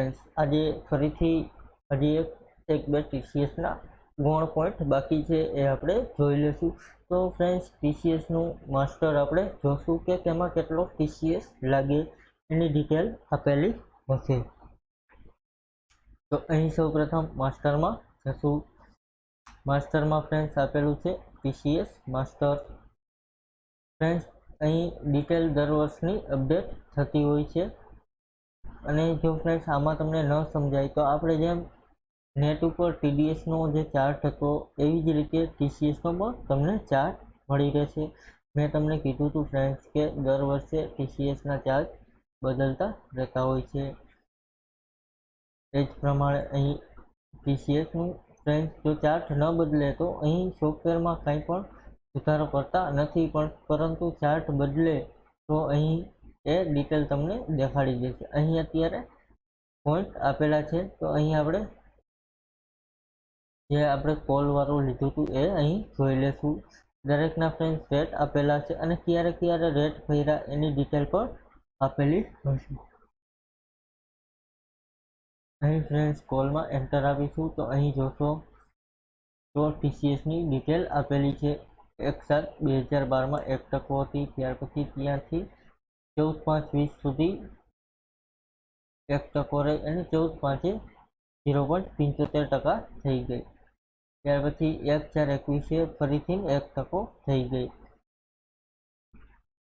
Friends, આજે ફરીથી હજી એક બે ટીસીએસના ગૌણ પોઈન્ટ બાકી છે એ આપણે જોઈ લઈશું. તો ફ્રેન્ડ્સ, ટીસીએસનું માસ્ટર આપણે જોશું કે તેમાં કેટલો ટીસીએસ લાગે એની ડિટેલ આપેલી હશે. તો અહીં સૌપ્રથમ માસ્ટરમાં જશું. માસ્ટરમાં ફ્રેન્ડ્સ આપેલું છે ટીસીએસ માસ્ટર. ફ્રેન્ડ્સ, અહીં ડિટેલ દર વર્ષની અપડેટ થતી હોય છે. અને જો ફ્રેન્ડ્સ આમાં તમને ન સમજાય તો આપણે જેમ નેટ ઉપર ટીડીએસનો જે ચાર્ટ હતો એવી જ રીતે ટીસીએસનો પણ તમને ચાર્ટ મળી રહેશે. મેં તમને કીધું હતું ફ્રેન્ડ્સ કે દર વર્ષે ટીસીએસના ચાર્જ બદલતા રહેતા હોય છે. એ જ પ્રમાણે અહીં ટીસીએસનું ફ્રેન્ડ્સ જો ચાર્ટ ન બદલે તો અહીં સોફ્ટવેરમાં કંઈ પણ સુધારો કરતા નથી, પરંતુ ચાર્ટ બદલે તો અહીં એ ડિટેલ તમને દેખાડી દેશે. અહીં અત્યારે પોઈન્ટ આપેલા છે, તો અહીં આપણે કોલ વાળું લીધું હતું એ અહીં જોઈ લેશું. દરેકના ફ્રેન્ડ્સ રેટ આપેલા છે અને ક્યારે રેટ કર્યા એની ડિટેલ પણ આપેલી હશે. અહીં ફ્રેન્ડ્સ કોલમાં એન્ટર આપીશું તો અહીં જોશો તો ટીસીએસની ડિટેલ આપેલી છે. 1/7/2012 1% હતી, ત્યાર પછી ત્યાંથી 14/5/20 સુધી 1% રહી અને 14/5 0.75% થઈ ગઈ. ત્યાર પછી 1/4/21 ફરીથી 1% થઈ ગઈ.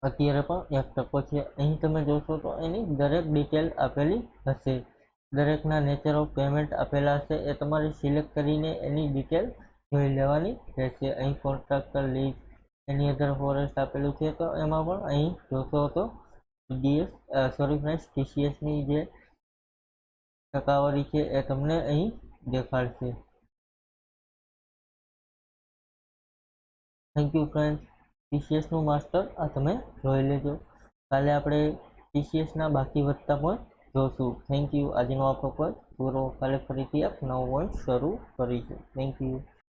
અત્યારે પણ 1% છે. અહીં તમે જોશો તો એની દરેક ડિટેલ આપેલી હશે. દરેકના નેચર ઓફ પેમેન્ટ આપેલા હશે, એ તમારે સિલેક્ટ કરીને એની ડિટેલ જોઈ લેવાની રહેશે. અહીં કોન્ટ્રાક્ટર લીઝ, એની અધર ફોરેસ્ટ આપેલું છે, તો એમાં પણ અહીં જોશો તો ટીસીએસની જે ટકાવારી છે એ તમને અહીં દેખાડશે. Thank you friends. ટીસીએસનું માસ્ટર આ તમે જોઈ લેજો. કાલે આપણે ટીસીએસના બાકી વધતા પણ જોશું. Thank you. આજનો આ પેપર પૂરો. કાલે ફરીથી એક નવો પોઈન્ટ શરૂ કરીશું. Thank you.